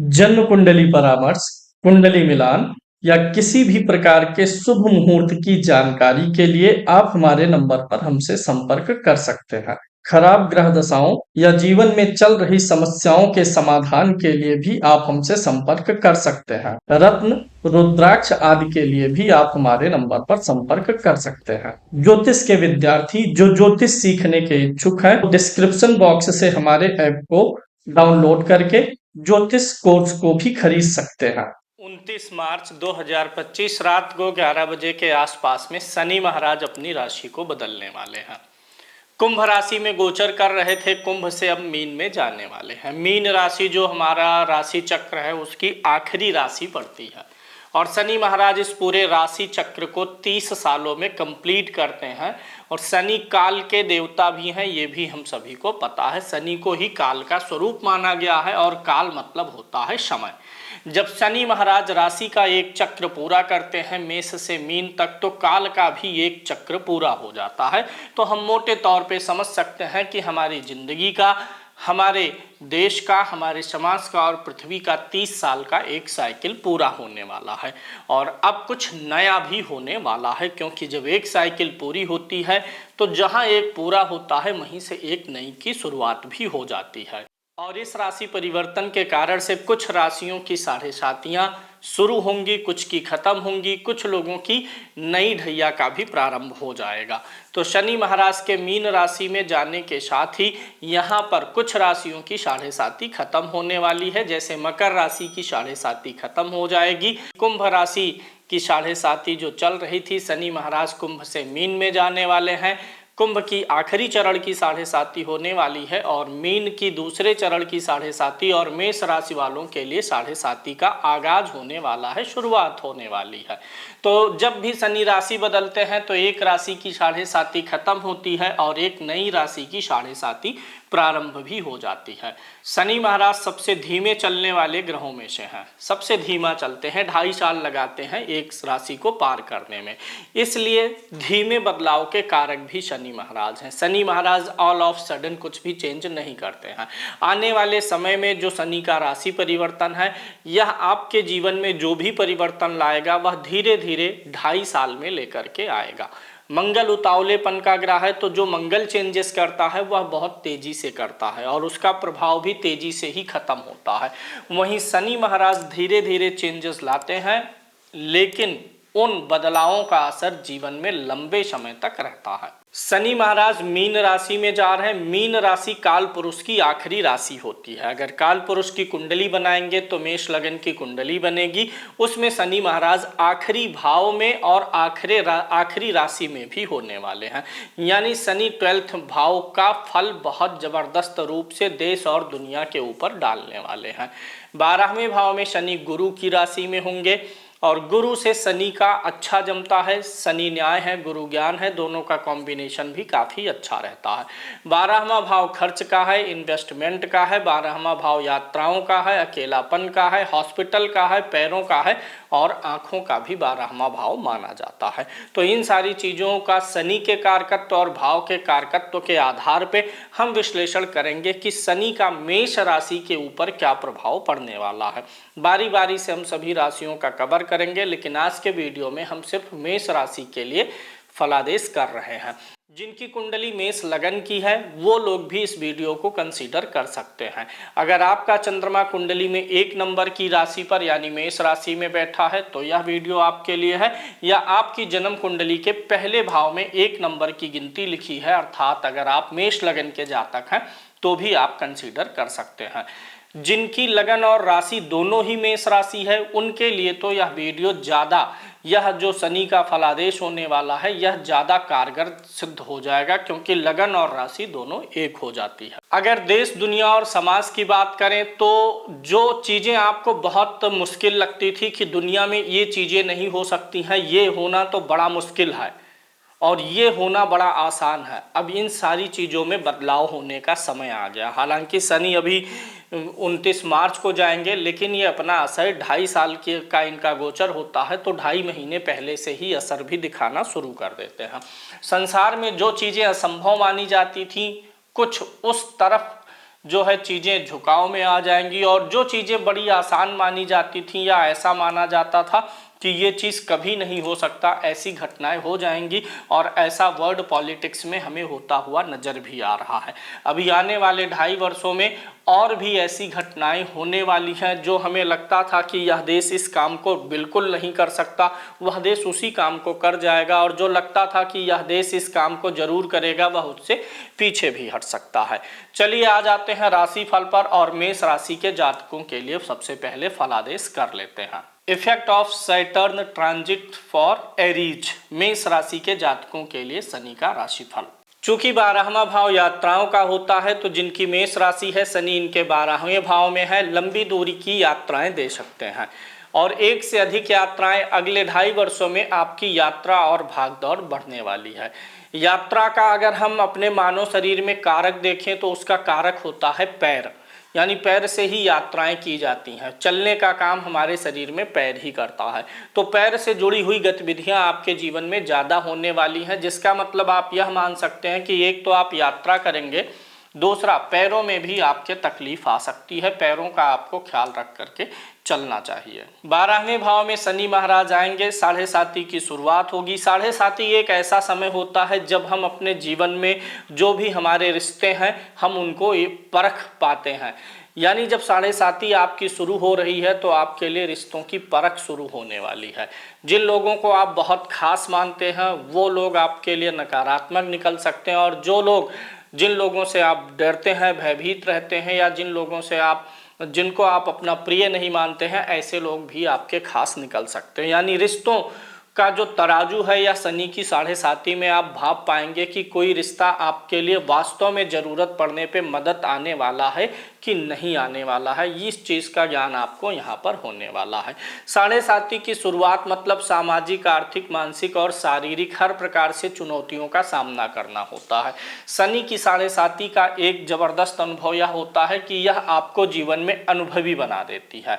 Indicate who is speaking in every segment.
Speaker 1: जन्म कुंडली परामर्श, कुंडली मिलान या किसी भी प्रकार के शुभ मुहूर्त की जानकारी के लिए आप हमारे नंबर पर हमसे संपर्क कर सकते हैं। खराब ग्रह दशाओं या जीवन में चल रही समस्याओं के समाधान के लिए भी आप हमसे संपर्क कर सकते हैं। रत्न, रुद्राक्ष आदि के लिए भी आप हमारे नंबर पर संपर्क कर सकते हैं। ज्योतिष के विद्यार्थी जो ज्योतिष सीखने के इच्छुक हैं, डिस्क्रिप्शन बॉक्स से हमारे ऐप को डाउनलोड करके ज्योतिष कोर्स को भी खरीद सकते हैं।
Speaker 2: 29 मार्च 2025 रात को 11 बजे के आसपास में शनि महाराज अपनी राशि को बदलने वाले हैं। कुंभ राशि में गोचर कर रहे थे, कुंभ से अब मीन में जाने वाले हैं। मीन राशि जो हमारा राशि चक्र है उसकी आखिरी राशि पड़ती है और शनि महाराज इस पूरे राशि चक्र को 30 सालों में कंप्लीट करते हैं। और शनि काल के देवता भी हैं, ये भी हम सभी को पता है। शनि को ही काल का स्वरूप माना गया है और काल मतलब होता है समय। जब शनि महाराज राशि का एक चक्र पूरा करते हैं मेष से मीन तक, तो काल का भी एक चक्र पूरा हो जाता है। तो हम मोटे तौर पे समझ सकते हैं कि हमारी जिंदगी का, हमारे देश का, हमारे समाज का और पृथ्वी का 30 साल का एक साइकिल पूरा होने वाला है। और अब कुछ नया भी होने वाला है, क्योंकि जब एक साइकिल पूरी होती है तो जहां एक पूरा होता है वहीं से एक नई की शुरुआत भी हो जाती है। और इस राशि परिवर्तन के कारण से कुछ राशियों की साढ़े सातियां शुरू होंगी, कुछ की खत्म होंगी, कुछ लोगों की नई ढैया का भी प्रारंभ हो जाएगा। तो शनि महाराज के मीन राशि में जाने के साथ ही यहाँ पर कुछ राशियों की साढ़े साती खत्म होने वाली है। जैसे मकर राशि की साढ़े साती खत्म हो जाएगी। कुंभ राशि की साढ़े साती जो चल रही थी, शनि महाराज कुंभ से मीन में जाने वाले हैं। कुंभ की आखिरी चरण की साढ़े साती होने वाली है और मीन की दूसरे चरण की साढ़े साती और मेष राशि वालों के लिए साढ़े साती का आगाज होने वाला है, शुरुआत होने वाली है। तो जब भी शनि राशि बदलते हैं तो एक राशि की साढ़े साती खत्म होती है और एक नई राशि की साढ़े साती प्रारंभ भी हो जाती है। शनि महाराज सबसे धीमे चलने वाले ग्रहों में से हैं, सबसे धीमा चलते हैं, 2.5 साल लगाते हैं एक राशि को पार करने में। इसलिए धीमे बदलाव के कारक भी शनि महाराज हैं। शनि महाराज ऑल ऑफ सडन कुछ भी चेंज नहीं करते हैं। आने वाले समय में जो शनि का राशि परिवर्तन है, यह आपके जीवन में जो भी परिवर्तन लाएगा वह धीरे धीरे 2.5 साल में लेकर के आएगा। मंगल उतावलेपन का ग्रह है, तो जो मंगल चेंजेस करता है वह बहुत तेजी से करता है और उसका प्रभाव भी तेजी से ही खत्म होता है। वहीं शनि महाराज धीरे धीरे चेंजेस लाते हैं, लेकिन उन बदलावों का असर जीवन में लंबे समय तक रहता है। शनि महाराज मीन राशि में जा रहे हैं। मीन राशि काल पुरुष की आखिरी राशि होती है। अगर काल पुरुष की कुंडली बनाएंगे तो मेष लगन की कुंडली बनेगी, उसमें शनि महाराज आखिरी भाव में और आखिरी राशि में भी होने वाले हैं। यानी शनि 12th भाव का फल बहुत जबरदस्त रूप से देश और दुनिया के ऊपर डालने वाले हैं। 12वें भाव में शनि गुरु की राशि में होंगे और गुरु से शनि का अच्छा जमता है। शनि न्याय है, गुरु ज्ञान है, दोनों का कॉम्बिनेशन भी काफ़ी अच्छा रहता है। 12वां भाव खर्च का है, इन्वेस्टमेंट का है। 12वां भाव यात्राओं का है, अकेलापन का है, हॉस्पिटल का है, पैरों का है और आँखों का भी 12वां भाव माना जाता है। तो इन सारी चीज़ों का शनि के कारकत्व और भाव के कारकत्व के आधार पर हम विश्लेषण करेंगे कि शनि का मेष राशि के ऊपर क्या प्रभाव पड़ने वाला है। बारी बारी से हम सभी राशियों का कवर करेंगे, लेकिन आज के वीडियो में हम सिर्फ मेष राशि के लिए फलादेश कर रहे हैं। जिनकी कुंडली मेष लगन की है वो लोग भी इस वीडियो को कंसीडर कर सकते हैं। अगर आपका चंद्रमा कुंडली में 1 नंबर की राशि पर यानी मेष राशि में बैठा है तो यह वीडियो आपके लिए है, या आपकी जन्म कुंडली के पहले भाव में 1 नंबर की गिनती लिखी है, अर्थात अगर आप मेष लगन के जातक हैं तो भी आप कंसीडर कर सकते हैं। जिनकी लगन और राशि दोनों ही मेष राशि है उनके लिए तो यह वीडियो ज़्यादा, यह जो शनि का फलादेश होने वाला है यह ज़्यादा कारगर सिद्ध हो जाएगा, क्योंकि लगन और राशि दोनों एक हो जाती है। अगर देश दुनिया और समाज की बात करें तो जो चीज़ें आपको बहुत मुश्किल लगती थी कि दुनिया में ये चीज़ें नहीं हो सकती हैं, ये होना तो बड़ा मुश्किल है और ये होना बड़ा आसान है, अब इन सारी चीज़ों में बदलाव होने का समय आ गया। हालांकि शनि अभी 29 मार्च को जाएंगे, लेकिन ये अपना असर 2.5 साल का इनका गोचर होता है, तो 2.5 महीने पहले से ही असर भी दिखाना शुरू कर देते हैं। संसार में जो चीज़ें असंभव मानी जाती थी कुछ उस तरफ जो है चीज़ें झुकाव में आ जाएंगी, और जो चीज़ें बड़ी आसान मानी जाती थी या ऐसा माना जाता था कि ये चीज़ कभी नहीं हो सकता, ऐसी घटनाएं हो जाएंगी। और ऐसा वर्ल्ड पॉलिटिक्स में हमें होता हुआ नज़र भी आ रहा है। अभी आने वाले 2.5 वर्षों में और भी ऐसी घटनाएं होने वाली हैं, जो हमें लगता था कि यह देश इस काम को बिल्कुल नहीं कर सकता, वह देश उसी काम को कर जाएगा, और जो लगता था कि यह देश इस काम को जरूर करेगा, वह उससे पीछे भी हट सकता है। चलिए आ जाते हैं राशिफल पर, और मेष राशि के जातकों के लिए सबसे पहले फलादेश कर लेते हैं। Effect of Saturn transit for Aries, मेष राशि के जातकों के लिए शनि का राशिफल। चूंकि 12वां भाव यात्राओं का होता है, तो जिनकी मेष राशि है, शनि इनके 12वें भाव में है, लंबी दूरी की यात्राएं दे सकते हैं, और एक से अधिक यात्राएं अगले 2.5 वर्षों में आपकी यात्रा और भागदौड़ बढ़ने वाली है। यात्रा का अगर हम अपने मानव शरीर में कारक देखें, तो उसका कारक होता है पैर, यानी पैर से ही यात्राएं की जाती हैं। चलने का काम हमारे शरीर में पैर ही करता है, तो पैर से जुड़ी हुई गतिविधियां आपके जीवन में ज़्यादा होने वाली हैं, जिसका मतलब आप यह मान सकते हैं कि एक तो आप यात्रा करेंगे, दूसरा पैरों में भी आपके तकलीफ आ सकती है। पैरों का आपको ख्याल रख करके चलना चाहिए। 12वें भाव में शनि महाराज आएंगे, 7.5 की शुरुआत होगी। 7.5 एक ऐसा समय होता है जब हम अपने जीवन में जो भी हमारे रिश्ते हैं, हम उनको परख पाते हैं। यानी जब 7.5 आपकी शुरू हो रही है, तो आपके लिए रिश्तों की परख शुरू होने वाली है। जिन लोगों को आप बहुत खास मानते हैं, वो लोग आपके लिए नकारात्मक निकल सकते हैं, और जिन लोगों से आप डरते हैं, भयभीत रहते हैं, या जिनको आप अपना प्रिय नहीं मानते हैं, ऐसे लोग भी आपके खास निकल सकते हैं। यानी रिश्तों का जो तराजू है, या शनि की 7.5 में आप भाप पाएंगे कि कोई रिश्ता आपके लिए वास्तव में ज़रूरत पड़ने पे मदद आने वाला है कि नहीं आने वाला है, इस चीज़ का ज्ञान आपको यहाँ पर होने वाला है। 7.5 की शुरुआत मतलब सामाजिक, आर्थिक, मानसिक और शारीरिक हर प्रकार से चुनौतियों का सामना करना होता है। शनि की 7.5 का एक ज़बरदस्त अनुभव यह होता है कि यह आपको जीवन में अनुभवी बना देती है।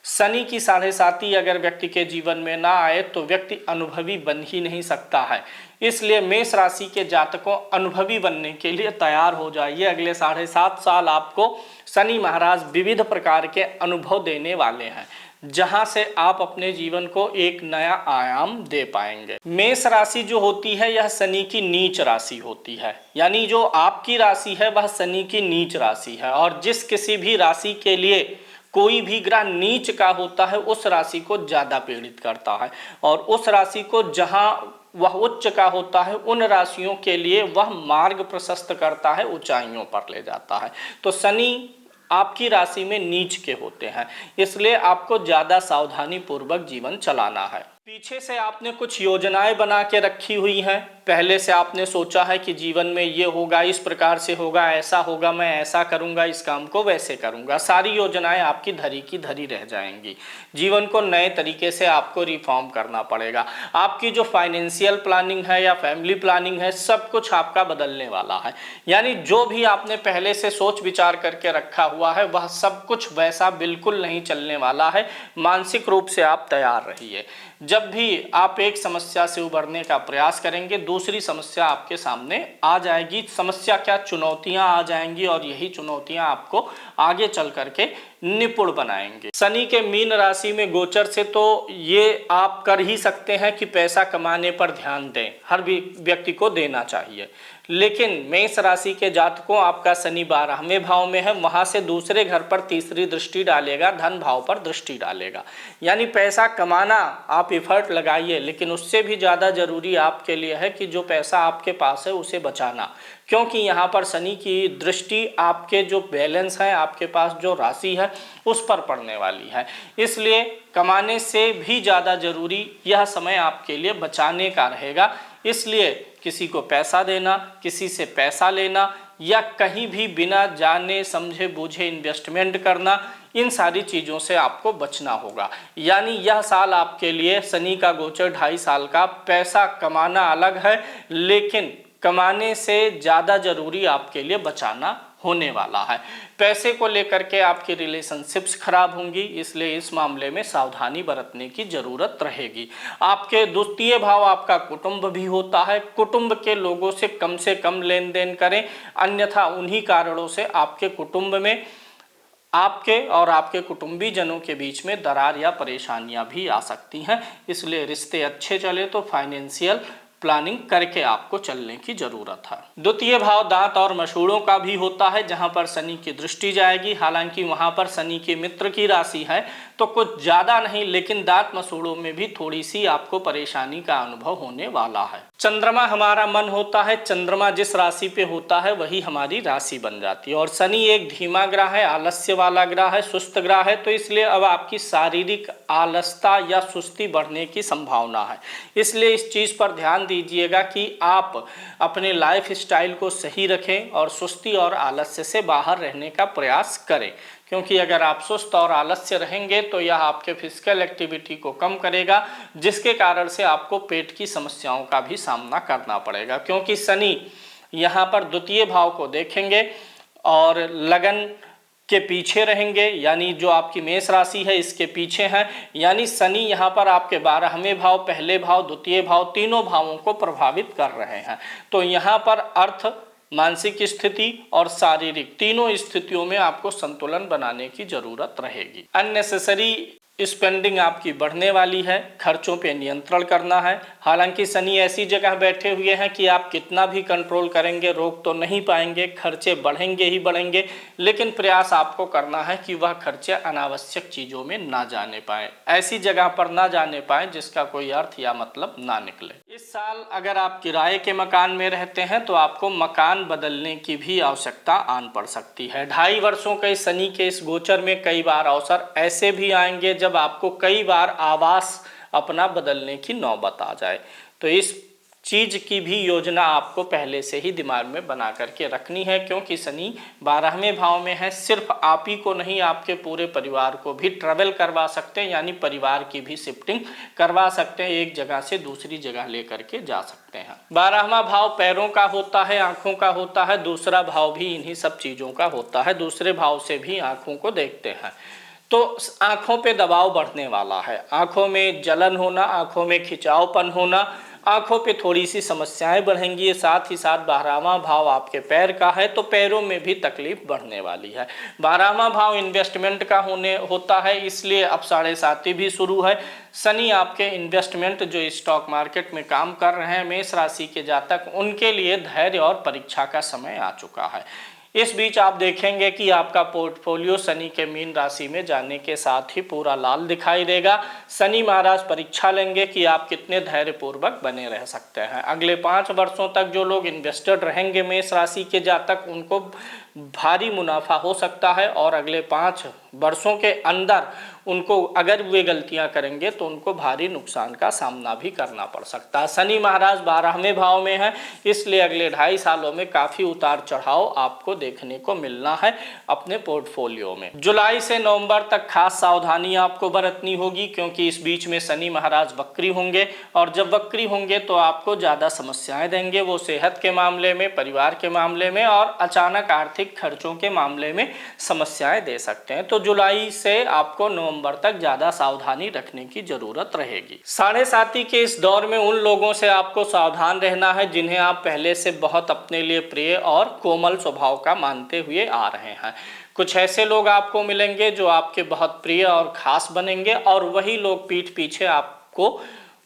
Speaker 2: शनि की 7.5 अगर व्यक्ति के जीवन में ना आए, तो व्यक्ति अनुभवी बन ही नहीं सकता है। इसलिए मेष राशि के जातकों, अनुभवी बनने के लिए तैयार हो जाइए। अगले 7.5 साल आपको शनि महाराज विविध प्रकार के अनुभव देने वाले हैं, जहां से आप अपने जीवन को एक नया आयाम दे पाएंगे। मेष राशि जो होती है, यह शनि की नीच राशि होती है, यानी जो आपकी राशि है वह शनि की नीच राशि है। और जिस किसी भी राशि के लिए कोई भी ग्रह नीच का होता है, उस राशि को ज़्यादा पीड़ित करता है, और उस राशि को जहां वह उच्च का होता है, उन राशियों के लिए वह मार्ग प्रशस्त करता है, ऊंचाइयों पर ले जाता है। तो शनि आपकी राशि में नीच के होते हैं, इसलिए आपको ज़्यादा सावधानी पूर्वक जीवन चलाना है। पीछे से आपने कुछ योजनाएं बना के रखी हुई हैं, पहले से आपने सोचा है कि जीवन में ये होगा, इस प्रकार से होगा, ऐसा होगा, मैं ऐसा करूंगा, इस काम को वैसे करूंगा। सारी योजनाएं आपकी धरी की धरी रह जाएंगी। जीवन को नए तरीके से आपको रिफॉर्म करना पड़ेगा। आपकी जो फाइनेंशियल प्लानिंग है या फैमिली प्लानिंग है, सब कुछ आपका बदलने वाला है। यानी जो भी आपने पहले से सोच विचार करके रखा हुआ है, वह सब कुछ वैसा बिल्कुल नहीं चलने वाला है। मानसिक रूप से आप तैयार रहिए। जब भी आप एक समस्या से उबरने का प्रयास करेंगे, दूसरी समस्या आपके सामने आ जाएगी। समस्या क्या, चुनौतियां आ जाएंगी, और यही चुनौतियां आपको आगे चल करके निपुण बनाएंगे। शनि के मीन राशि में गोचर से तो ये आप कर ही सकते हैं कि पैसा कमाने पर ध्यान दें, हर व्यक्ति को देना चाहिए। लेकिन मेष राशि के जातकों, आपका शनि 12वें भाव में है, वहां से दूसरे घर पर तीसरी दृष्टि डालेगा, धन भाव पर दृष्टि डालेगा। यानी पैसा कमाना, आप एफर्ट लगाइए, लेकिन उससे भी ज़्यादा जरूरी आपके लिए है कि जो पैसा आपके पास है उसे बचाना, क्योंकि यहाँ पर शनि की दृष्टि आपके जो बैलेंस है, आपके पास जो राशि है, उस पर पड़ने वाली है। इसलिए कमाने से भी ज़्यादा जरूरी यह समय आपके लिए बचाने का रहेगा। इसलिए किसी को पैसा देना, किसी से पैसा लेना, या कहीं भी बिना जाने समझे बूझे इन्वेस्टमेंट करना, इन सारी चीज़ों से आपको बचना होगा। यानी यह साल आपके लिए, शनि का गोचर 2.5 साल का, पैसा कमाना अलग है, लेकिन कमाने से ज़्यादा जरूरी आपके लिए बचाना होने वाला है। पैसे को लेकर के आपकी रिलेशनशिप्स खराब होंगी, इसलिए इस मामले में सावधानी बरतने की जरूरत रहेगी। आपके द्वितीय भाव आपका कुटुंब भी होता है। कुटुंब के लोगों से कम लेन देन करें, अन्यथा उन्हीं कारणों से आपके कुटुंब में आपके और आपके कुटुंबीजनों के बीच में दरार या परेशानियां भी आ सकती हैं। इसलिए रिश्ते अच्छे चले तो फाइनेंशियल प्लानिंग करके आपको चलने की जरूरत है। द्वितीय भाव दांत और मसूड़ों का भी होता है, जहां पर शनि की दृष्टि जाएगी। हालांकि वहां पर शनि के मित्र की राशि है तो कुछ ज्यादा नहीं, लेकिन दांत मसूड़ों में भी थोड़ी सी आपको परेशानी का अनुभव होने वाला है। चंद्रमा हमारा मन होता है, चंद्रमा जिस राशि पे होता है वही हमारी राशि बन जाती है। और शनि एक धीमा ग्रह है, आलस्य वाला ग्रह है, सुस्त ग्रह है, तो इसलिए अब आपकी शारीरिक आलसता या सुस्ती बढ़ने की संभावना है। इसलिए इस चीज पर ध्यान दीजिएगा कि आप अपने लाइफ स्टाइल को सही रखें और सुस्ती और आलस्य से बाहर रहने का प्रयास करें, क्योंकि अगर आप सुस्त और आलस्य रहेंगे तो यह आपके फिजिकल एक्टिविटी को कम करेगा, जिसके कारण से आपको पेट की समस्याओं का भी सामना करना पड़ेगा। क्योंकि शनि यहाँ पर द्वितीय भाव को देखेंगे और लगन के पीछे रहेंगे, यानी जो आपकी मेष राशि है इसके पीछे हैं। यानी शनि यहाँ पर आपके 12वें भाव, पहले भाव, द्वितीय भाव, तीनों भावों को प्रभावित कर रहे हैं। तो यहाँ पर अर्थ, मानसिक स्थिति और शारीरिक तीनों स्थितियों में आपको संतुलन बनाने की जरूरत रहेगी। अननेसेसरी स्पेंडिंग आपकी बढ़ने वाली है, खर्चों पे नियंत्रण करना है। हालांकि शनि ऐसी जगह बैठे हुए हैं कि आप कितना भी कंट्रोल करेंगे रोक तो नहीं पाएंगे, खर्चे बढ़ेंगे ही बढ़ेंगे, लेकिन प्रयास आपको करना है कि वह खर्चे अनावश्यक चीज़ों में ना जाने पाए, ऐसी जगह पर ना जाने पाए जिसका कोई अर्थ या मतलब ना निकले। इस साल अगर आप किराए के मकान में रहते हैं तो आपको मकान बदलने की भी आवश्यकता आन पड़ सकती है। 2.5 वर्षों के शनि के इस गोचर में कई बार अवसर ऐसे भी आएंगे जब आपको कई बार आवास अपना बदलने की नौबत आ जाए। तो इस चीज की भी योजना आपको पहले से ही दिमाग में बना करके रखनी है, क्योंकि शनि 12वें भाव में है। सिर्फ आप ही को नहीं, आपके पूरे परिवार को भी ट्रैवल करवा सकते हैं, यानी परिवार की भी शिफ्टिंग करवा सकते हैं, एक जगह से दूसरी जगह लेकर के जा सकते हैं। 12वां भाव पैरों का होता है, आंखों का होता है। दूसरा भाव भी इन्हीं सब चीजों का होता है, दूसरे भाव से भी आंखों को देखते हैं। तो आंखों पे दबाव बढ़ने वाला है, आंखों में जलन होना, आंखों में खिंचावपन होना, आंखों पे थोड़ी सी समस्याएं बढ़ेंगी। साथ ही साथ 12वां भाव आपके पैर का है तो पैरों में भी तकलीफ बढ़ने वाली है। 12वां भाव इन्वेस्टमेंट का होता है, इसलिए अब 7.5 भी शुरू है। शनि आपके इन्वेस्टमेंट जो स्टॉक मार्केट में काम कर रहे हैं मेष राशि के जातक, उनके लिए धैर्य और परीक्षा का समय आ चुका है। इस बीच आप देखेंगे कि आपका पोर्टफोलियो शनि के मीन राशि में जाने के साथ ही पूरा लाल दिखाई देगा। शनि महाराज परीक्षा लेंगे कि आप कितने धैर्यपूर्वक बने रह सकते हैं। अगले 5 वर्षों तक जो लोग इन्वेस्टेड रहेंगे मेष राशि के जातक, उनको भारी मुनाफा हो सकता है, और अगले 5 वर्षों के अंदर उनको अगर वे गलतियां करेंगे तो उनको भारी नुकसान का सामना भी करना पड़ सकता है। शनि महाराज 12वें भाव में है, इसलिए अगले 2.5 सालों में काफ़ी उतार चढ़ाव आपको देखने को मिलना है अपने पोर्टफोलियो में। जुलाई से नवंबर तक खास सावधानी आपको बरतनी होगी, क्योंकि इस बीच में शनि महाराज वक्री होंगे, और जब वक्री होंगे तो आपको ज़्यादा समस्याएं देंगे। वो सेहत के मामले में, परिवार के मामले में और अचानक आर्थिक खर्चों के मामले में समस्याएं दे सकते हैं। तो जुलाई से आपको नवंबर तक ज़्यादा सावधानी रखने की जरूरत रहेगी। 7.5 के इस दौर में उन लोगों से आपको सावधान रहना है जिन्हें आप पहले से बहुत अपने लिए प्रिय और कोमल स्वभाव का मानते हुए आ रहे हैं। कुछ ऐसे लोग आपको मिलेंगे जो आपके बहुत प्रिय और खास बनेंगे, और वही लोग पीठ पीछे आपको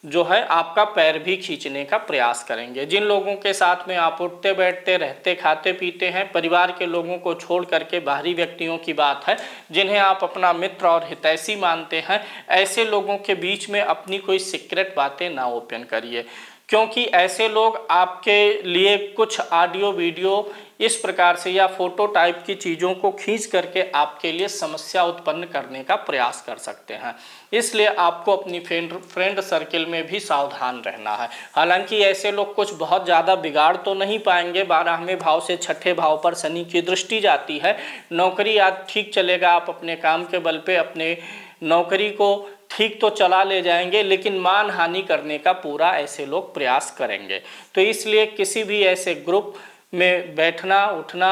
Speaker 2: जो है आपका पैर भी खींचने का प्रयास करेंगे। जिन लोगों के साथ में आप उठते बैठते रहते खाते पीते हैं, परिवार के लोगों को छोड़ करके बाहरी व्यक्तियों की बात है जिन्हें आप अपना मित्र और हितैषी मानते हैं, ऐसे लोगों के बीच में अपनी कोई सीक्रेट बातें ना ओपन करिए, क्योंकि ऐसे लोग आपके लिए कुछ ऑडियो वीडियो इस प्रकार से या फोटो टाइप की चीज़ों को खींच करके आपके लिए समस्या उत्पन्न करने का प्रयास कर सकते हैं। इसलिए आपको अपनी फ्रेंड सर्किल में भी सावधान रहना है। हालांकि ऐसे लोग कुछ बहुत ज़्यादा बिगाड़ तो नहीं पाएंगे। 12वें भाव से 6ठे भाव पर शनि की दृष्टि जाती है। नौकरी आज ठीक चलेगा, आप अपने काम के बल पे अपने नौकरी को ठीक तो चला ले जाएंगे, लेकिन मान हानि करने का पूरा ऐसे लोग प्रयास करेंगे। तो इसलिए किसी भी ऐसे ग्रुप में बैठना, उठना,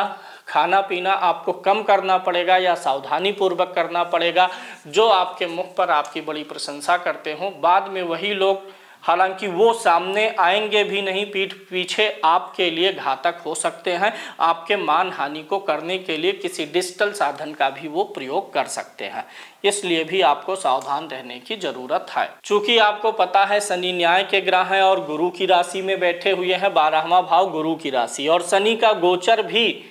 Speaker 2: खाना पीना आपको कम करना पड़ेगा या सावधानी पूर्वक करना पड़ेगा। जो आपके मुख पर आपकी बड़ी प्रशंसा करते हों, बाद में वही लोग, हालांकि वो सामने आएंगे भी नहीं, पीठ पीछे आपके लिए घातक हो सकते हैं। आपके मान हानि को करने के लिए किसी डिजिटल साधन का भी वो प्रयोग कर सकते हैं, इसलिए भी आपको सावधान रहने की जरूरत है। चूंकि आपको पता है शनि न्याय के ग्रह हैं और गुरु की राशि में बैठे हुए हैं, 12वां भाव गुरु की राशि, और शनि का गोचर भी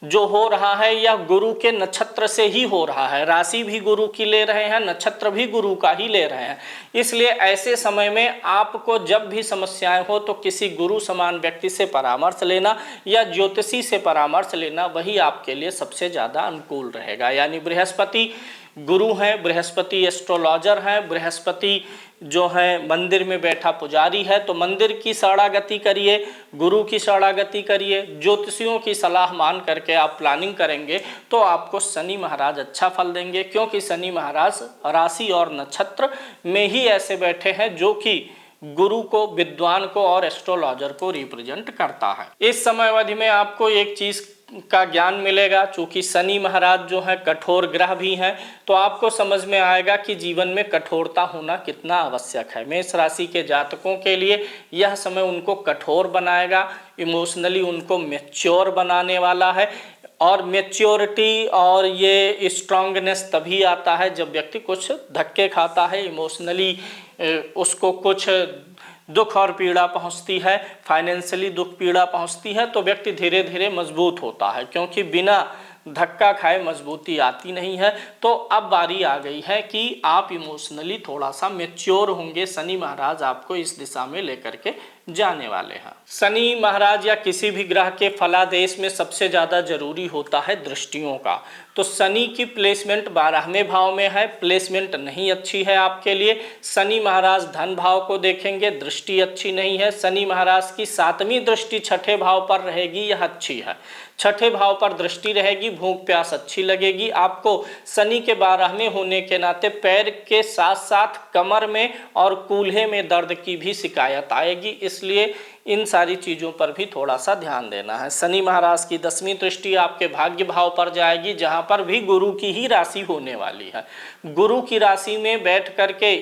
Speaker 2: जो हो रहा है यह गुरु के नक्षत्र से ही हो रहा है। राशि भी गुरु की ले रहे हैं, नक्षत्र भी गुरु का ही ले रहे हैं। इसलिए ऐसे समय में आपको जब भी समस्याएं हो तो किसी गुरु समान व्यक्ति से परामर्श लेना या ज्योतिषी से परामर्श लेना, वही आपके लिए सबसे ज़्यादा अनुकूल रहेगा। यानी बृहस्पति गुरु हैं, बृहस्पति एस्ट्रोलॉजर हैं, बृहस्पति जो है मंदिर में बैठा पुजारी है, तो मंदिर की शरणागति करिए, गुरु की शरणागति करिए, ज्योतिषियों की सलाह मान करके आप प्लानिंग करेंगे तो आपको शनि महाराज अच्छा फल देंगे। क्योंकि शनि महाराज राशि और नक्षत्र में ही ऐसे बैठे हैं जो कि गुरु को, विद्वान को और एस्ट्रोलॉजर को रिप्रेजेंट करता है। इस समय अवधि में आपको एक चीज़ का ज्ञान मिलेगा, चूँकि शनि महाराज जो है कठोर ग्रह भी हैं, तो आपको समझ में आएगा कि जीवन में कठोरता होना कितना आवश्यक है। मेष राशि के जातकों के लिए यह समय उनको कठोर बनाएगा, इमोशनली उनको मैच्योर बनाने वाला है। और मैच्योरिटी और ये स्ट्रांगनेस तभी आता है जब व्यक्ति कुछ धक्के खाता है, इमोशनली उसको कुछ दुख और पीड़ा पहुंचती है, फाइनेंशियली दुख पीड़ा पहुंचती है, तो व्यक्ति धीरे धीरे मजबूत होता है। क्योंकि बिना धक्का खाए मजबूती आती नहीं है। तो अब बारी आ गई है कि आप इमोशनली थोड़ा सा मैच्योर होंगे। शनि महाराज आपको इस दिशा में लेकर के जाने वाले हैं। शनि महाराज या किसी भी ग्रह के फलादेश में सबसे ज़्यादा जरूरी होता है दृष्टियों का। तो शनि की प्लेसमेंट 12वें भाव में है, प्लेसमेंट नहीं अच्छी है आपके लिए। शनि महाराज धन भाव को देखेंगे, दृष्टि अच्छी नहीं है। शनि महाराज की 7वीं दृष्टि 6ठे भाव पर रहेगी, यह अच्छी है। 6ठे भाव पर दृष्टि रहेगी, भूख प्यास अच्छी लगेगी आपको। शनि के 12वें होने के नाते पैर के साथ साथ कमर में और कूल्हे में दर्द की भी शिकायत आएगी, इसलिए इन सारी चीज़ों पर भी थोड़ा सा ध्यान देना है। शनि महाराज की 10वीं दृष्टि आपके भाग्य भाव पर जाएगी, जहां पर भी गुरु की ही राशि होने वाली है। गुरु की राशि में बैठ करके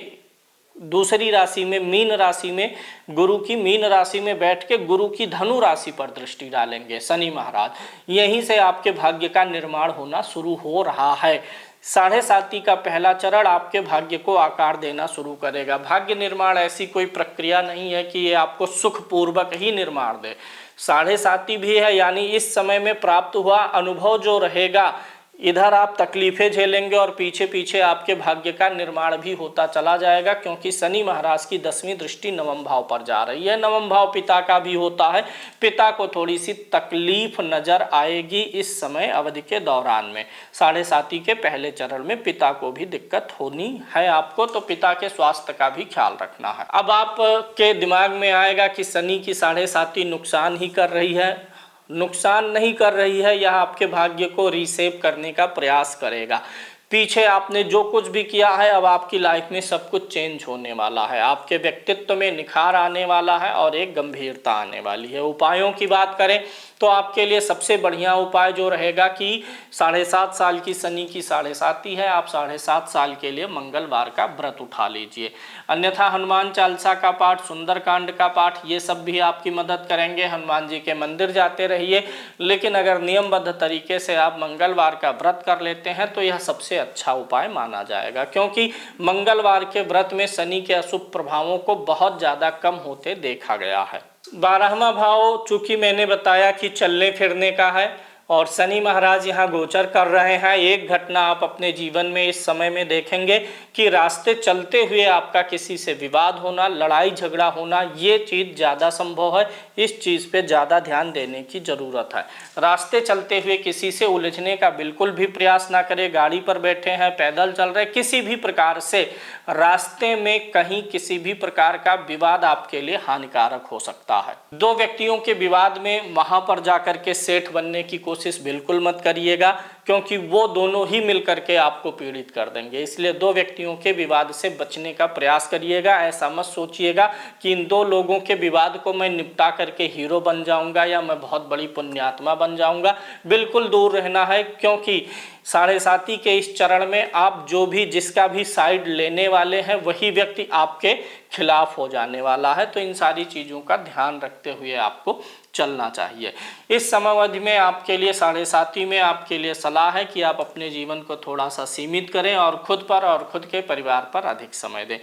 Speaker 2: दूसरी राशि में, मीन राशि में, गुरु की मीन राशि में बैठ के गुरु की धनु राशि पर दृष्टि डालेंगे शनि महाराज। यहीं से आपके भाग्य का निर्माण होना शुरू हो रहा है। 7.5 का पहला चरण आपके भाग्य को आकार देना शुरू करेगा। भाग्य निर्माण ऐसी कोई प्रक्रिया नहीं है कि ये आपको सुखपूर्वक ही निर्माण दे। 7.5 भी है, यानी इस समय में प्राप्त हुआ अनुभव जो रहेगा, इधर आप तकलीफें झेलेंगे और पीछे पीछे आपके भाग्य का निर्माण भी होता चला जाएगा। क्योंकि शनि महाराज की 10वीं दृष्टि 9वें भाव पर जा रही है। 9वां भाव पिता का भी होता है। पिता को थोड़ी सी तकलीफ नजर आएगी इस समय अवधि के दौरान में। 7.5 के पहले चरण में पिता को भी दिक्कत होनी है आपको, तो पिता के स्वास्थ्य का भी ख्याल रखना है। अब आपके दिमाग में आएगा कि शनि की 7.5 नुकसान ही कर रही है। नुकसान नहीं कर रही है, यह आपके भाग्य को रीसेप करने का प्रयास करेगा। पीछे आपने जो कुछ भी किया है, अब आपकी लाइफ में सब कुछ चेंज होने वाला है। आपके व्यक्तित्व में निखार आने वाला है और एक गंभीरता आने वाली है। उपायों की बात करें तो आपके लिए सबसे बढ़िया उपाय जो रहेगा कि 7.5 साल की शनि की 7.5 है, आप 7.5 साल के लिए मंगलवार का व्रत उठा लीजिए। अन्यथा हनुमान चालीसा का पाठ, सुंदरकांड का पाठ, ये सब भी आपकी मदद करेंगे। हनुमान जी के मंदिर जाते रहिए, लेकिन अगर नियमबद्ध तरीके से आप मंगलवार का व्रत कर लेते हैं तो यह सबसे अच्छा उपाय माना जाएगा। क्योंकि मंगलवार के व्रत में शनि के अशुभ प्रभावों को बहुत ज़्यादा कम होते देखा गया है। 12वां भाव चूंकि मैंने बताया कि चलने फिरने का है और शनि महाराज यहाँ गोचर कर रहे हैं। एक घटना आप अपने जीवन में इस समय में देखेंगे कि रास्ते चलते हुए आपका किसी से विवाद होना, लड़ाई झगड़ा होना, ये चीज़ ज़्यादा संभव है। इस चीज़ पे ज़्यादा ध्यान देने की ज़रूरत है। रास्ते चलते हुए किसी से उलझने का बिल्कुल भी प्रयास ना करें। गाड़ी पर बैठे हैं, पैदल चल रहे, किसी भी प्रकार से रास्ते में कहीं किसी भी प्रकार का विवाद आपके लिए हानिकारक हो सकता है। दो व्यक्तियों के विवाद में वहाँ पर जाकर के सेठ बनने की कोशिश बिल्कुल मत करिएगा। क्योंकि वो दोनों ही मिलकर के आपको पीड़ित कर देंगे। इसलिए दो व्यक्तियों के विवाद से बचने का प्रयास करिएगा। ऐसा मत सोचिएगा कि इन दो लोगों के विवाद को मैं निपटा करके हीरो बन जाऊंगा या मैं बहुत बड़ी पुण्यात्मा बन जाऊंगा। बिल्कुल दूर रहना है, क्योंकि साढ़े साती के इस चरण में आप जो भी जिसका भी साइड लेने वाले हैं वही व्यक्ति आपके खिलाफ हो जाने वाला है। तो इन सारी चीज़ों का ध्यान रखते हुए आपको चलना चाहिए। इस समयावधि में आपके लिए साढ़े साती में आपके लिए सलाह है कि आप अपने जीवन को थोड़ा सा सीमित करें और खुद पर और खुद के परिवार पर अधिक समय दें।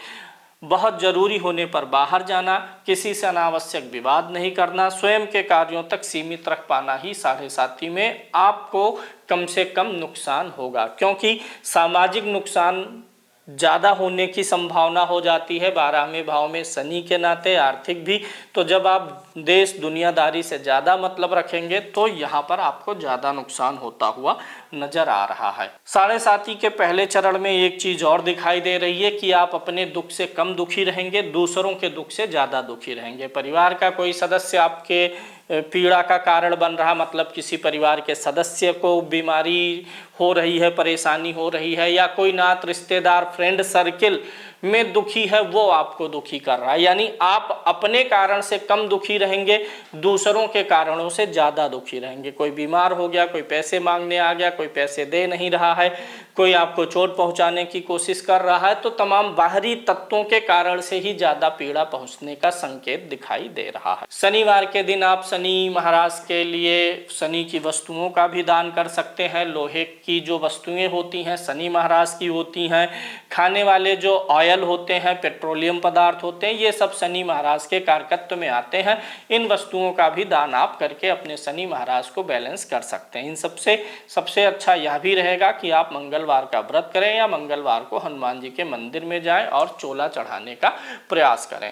Speaker 2: बहुत जरूरी होने पर बाहर जाना, किसी से अनावश्यक विवाद नहीं करना, स्वयं के कार्यों तक सीमित रख पाना ही साढ़े साती में आपको कम से कम नुकसान होगा, क्योंकि सामाजिक नुकसान ज़्यादा होने की संभावना हो जाती है 12वें भाव में शनि के नाते, आर्थिक भी। तो जब आप देश दुनियादारी से ज़्यादा मतलब रखेंगे तो यहाँ पर आपको ज़्यादा नुकसान होता हुआ नजर आ रहा है। साढ़े साती के पहले चरण में एक चीज़ और दिखाई दे रही है कि आप अपने दुख से कम दुखी रहेंगे, दूसरों के दुख से ज़्यादा दुखी रहेंगे। परिवार का कोई सदस्य आपके पीड़ा का कारण बन रहा, मतलब किसी परिवार के सदस्य को बीमारी हो रही है, परेशानी हो रही है, या कोई नात रिश्तेदार फ्रेंड सर्किल में दुखी है, वो आपको दुखी कर रहा है। यानी आप अपने कारण से कम दुखी रहेंगे, दूसरों के कारणों से ज़्यादा दुखी रहेंगे। कोई बीमार हो गया, कोई पैसे मांगने आ गया, कोई पैसे दे नहीं रहा है, कोई आपको चोट पहुंचाने की कोशिश कर रहा है, तो तमाम बाहरी तत्वों के कारण से ही ज़्यादा पीड़ा पहुंचने का संकेत दिखाई दे रहा है। शनिवार के दिन आप शनि महाराज के लिए शनि की वस्तुओं का भी दान कर सकते हैं। लोहे की जो वस्तुएं होती हैं शनि महाराज की होती हैं। खाने वाले जो ऑयल होते हैं, पेट्रोलियम पदार्थ होते हैं, ये सब शनि महाराज के कारकत्व में आते हैं। इन वस्तुओं का भी दान आप करके अपने शनि महाराज को बैलेंस कर सकते हैं। इन सबसे अच्छा यह भी रहेगा कि आप मंगलवार का व्रत करें या मंगलवार को हनुमान जी के मंदिर में जाएं और चोला चढ़ाने का प्रयास करें।